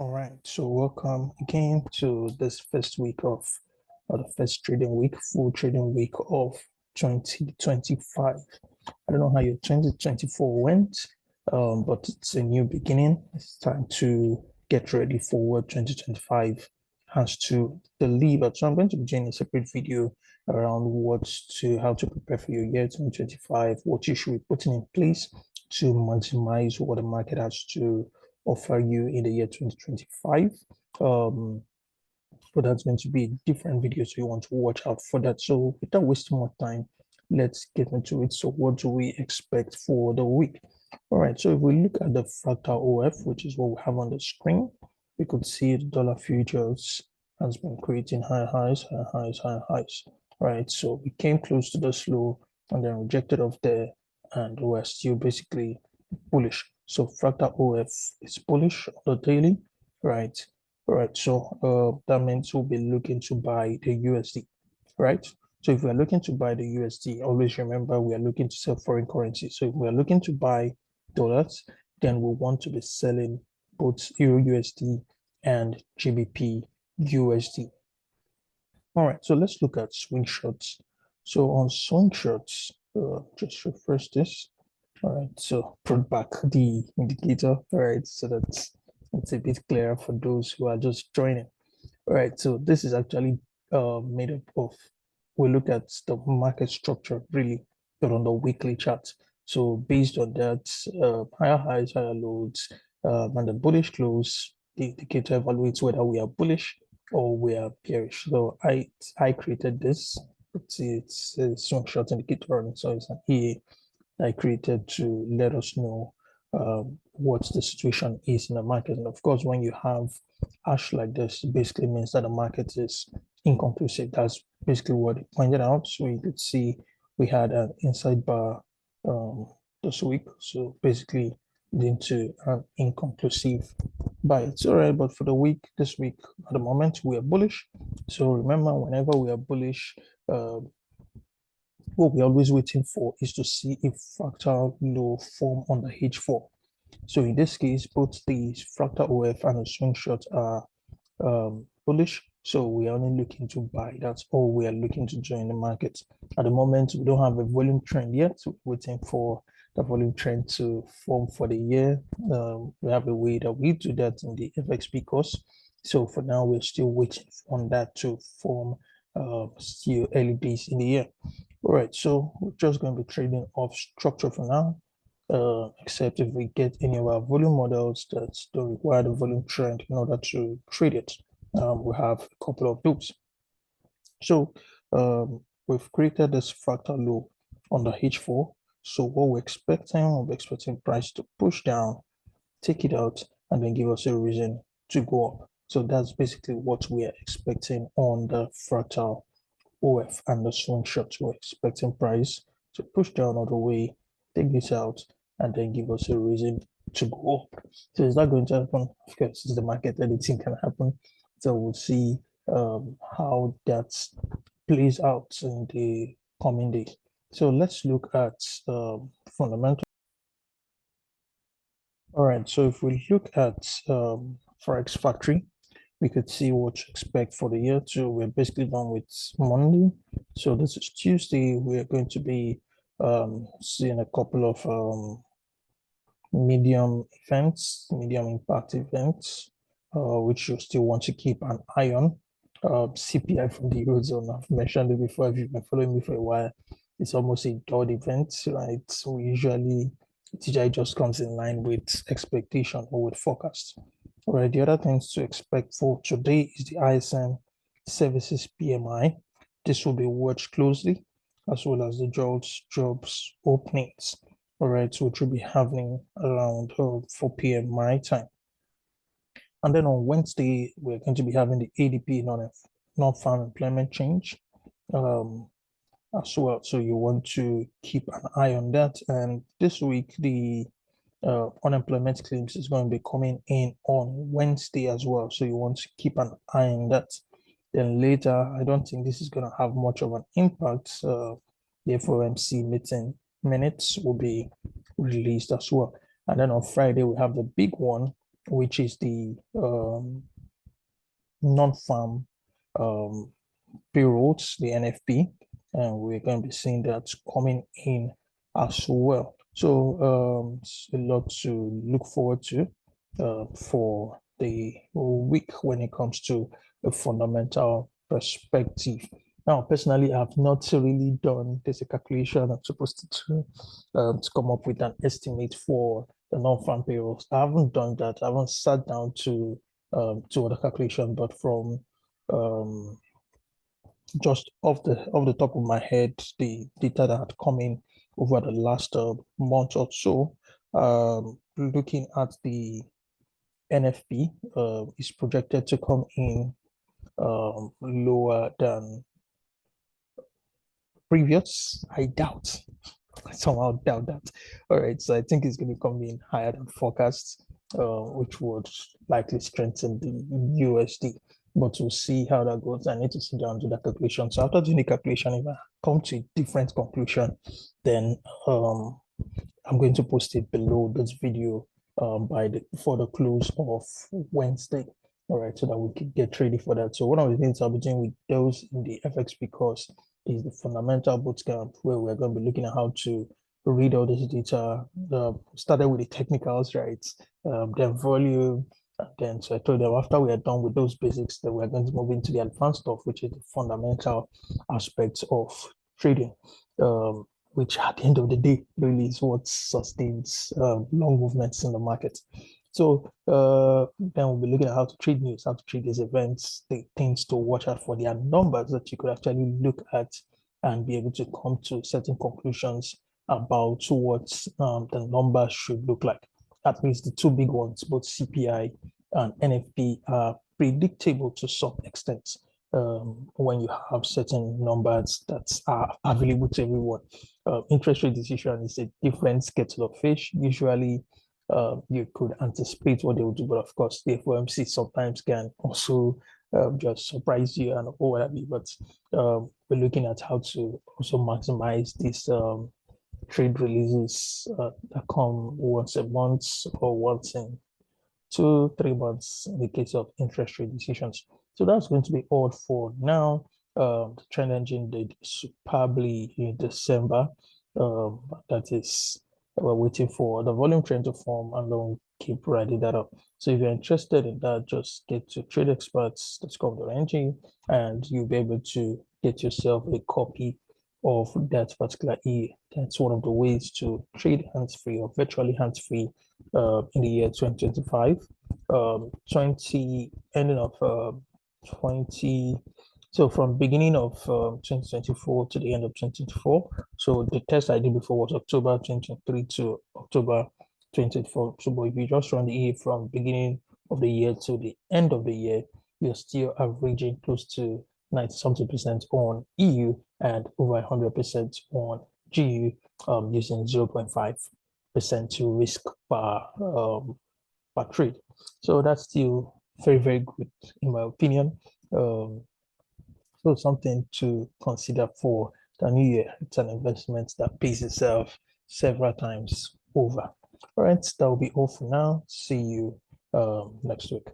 All right, so welcome again to this first week of the first trading week, full trading week of 2025. I don't know how your 2024 went, but it's a new beginning. It's time to get ready for what 2025 has to deliver. So I'm going to be doing a separate video around how to prepare for your year 2025, what you should be putting in place to maximize what the market has to offer you in the year 2025. But that's going to be a different video, so you want to watch out for that. So without wasting more time, let's get into it. So what do we expect for the week? All right, so if we look at the fractal OF, which is what we have on the screen, we could see the dollar futures has been creating high highs, high highs, high highs. All right, so we came close to the low and then rejected off there, and we're still basically bullish. So fractal OF is bullish on the daily, right? All right, so that means we'll be looking to buy the USD, right? So if we're looking to buy the USD, always remember we are looking to sell foreign currency. So if we're looking to buy dollars, then we want to be selling both Euro USD and GBP USD. All right, so let's look at swing shots. So on swing shots, just refresh this. All right, so put back the indicator. All right, so that's it's a bit clearer for those who are just joining. All right, so this is actually made up of, we look at the market structure really, but on the weekly chart. So based on that, higher highs, higher lows, and the bullish close, the indicator evaluates whether we are bullish or we are bearish. So I created this. It's a swing short indicator, and so it's an EA I created to let us know what the situation is in the market. And of course, when you have ash like this, it basically means that the market is inconclusive. That's basically what it pointed out. So you could see we had an inside bar this week. So basically leading to an inconclusive buy. It's all right, but for the week, this week, at the moment, we are bullish. So remember, whenever we are bullish, what we're always waiting for is to see if fractal low form on the H4. So in this case, both the fractal OF and the swing shot are bullish. So we are only looking to buy. That's all we are looking to do in the market. At the moment, we don't have a volume trend yet. So we're waiting for the volume trend to form for the year. We have a way that we do that in the FXP course. So for now, we're still waiting on that to form still early days in the year. All right, so we're just going to be trading off structure for now, except if we get any of our volume models that don't require the volume trend in order to trade it. We have a couple of those. So we've created this fractal low on the H4. So what we're expecting price to push down, take it out, and then give us a reason to go up. So that's basically what we are expecting on the fractal OF and the swing shots. We're expecting price to push down all the way, take this out, and then give us a reason to go up. So is that going to happen? Of course, it's the market, anything can happen. So we'll see how that plays out in the coming days. So let's look at fundamental. All right, so if we look at Forex Factory, we could see what to expect for the year too. We're basically done with Monday. So this is Tuesday. We're going to be seeing a couple of medium events, medium impact events, which you still want to keep an eye on. CPI from the Eurozone, I've mentioned it before. If you've been following me for a while, it's almost a dud event, right? So usually TGI just comes in line with expectation or with forecast. All right, the other things to expect for today is the ISM services PMI. This will be watched closely, as well as the jobs openings. All right, so it will be happening around 4 p.m. my time. And then on Wednesday, we're going to be having the ADP non-farm employment change as well. So you want to keep an eye on that. And this week, the unemployment claims is going to be coming in on Wednesday as well. So you want to keep an eye on that. Then later, I don't think this is going to have much of an impact. The FOMC meeting minutes will be released as well. And then on Friday, we have the big one, which is the non-farm payrolls, the NFP, and we're going to be seeing that coming in as well. So it's a lot to look forward to for the week when it comes to a fundamental perspective. Now, personally, I've not really done this calculation. I'm supposed to come up with an estimate for the non-farm payrolls. I haven't done that. I haven't sat down to the calculation, but from just off the top of my head, the data that had come in over the last month or so, looking at the NFP, is projected to come in lower than previous. I doubt. I somehow doubt that. All right, so I think it's going to come in higher than forecast, which would likely strengthen the USD. But we'll see how that goes. I need to sit down and do that calculation. So after doing the calculation, if I come to a different conclusion, then I'm going to post it below this video before the close of Wednesday. All right, so that we can get ready for that. So one of the things I'll be doing with those in the FX course is the fundamental bootcamp, where we're going to be looking at how to read all this data. Started with the technicals, right? Then volume, and then so I told them after we are done with those basics, that we're going to move into the advanced stuff, which is the fundamental aspects of trading. Which at the end of the day really is what sustains long movements in the market. So then we'll be looking at how to trade news, how to trade these events, the things to watch out for. Their numbers that you could actually look at and be able to come to certain conclusions about what the numbers should look like. At least the two big ones, both CPI and NFP, are predictable to some extent when you have certain numbers that are available to everyone. Interest rate decision is a different kettle of fish. Usually, you could anticipate what they will do, but of course, the FOMC sometimes can also just surprise you and or whatever. But we're looking at how to also maximize these trade releases that come once a month or once in 2-3 months in the case of interest rate decisions. So that's going to be all for now. The trend engine did superbly in December. That is, we're waiting for the volume trend to form, and then we'll keep riding that up. So if you're interested in that, just get to tradeexperts.com.ng and you'll be able to get yourself a copy of that particular E. That's one of the ways to trade hands-free or virtually hands-free in the year 2025. 20 ending of 20. So from beginning of 2024 to the end of 2024. So the test I did before was October 2023 to October 2024. So but if you just run the E from beginning of the year to the end of the year, you're still averaging close to 90-something% on EU and over 100% on GU, using 0.5% to risk per trade. So that's still very, very good in my opinion. So something to consider for the new year. It's an investment that pays itself several times over. All right, that will be all for now. See you next week.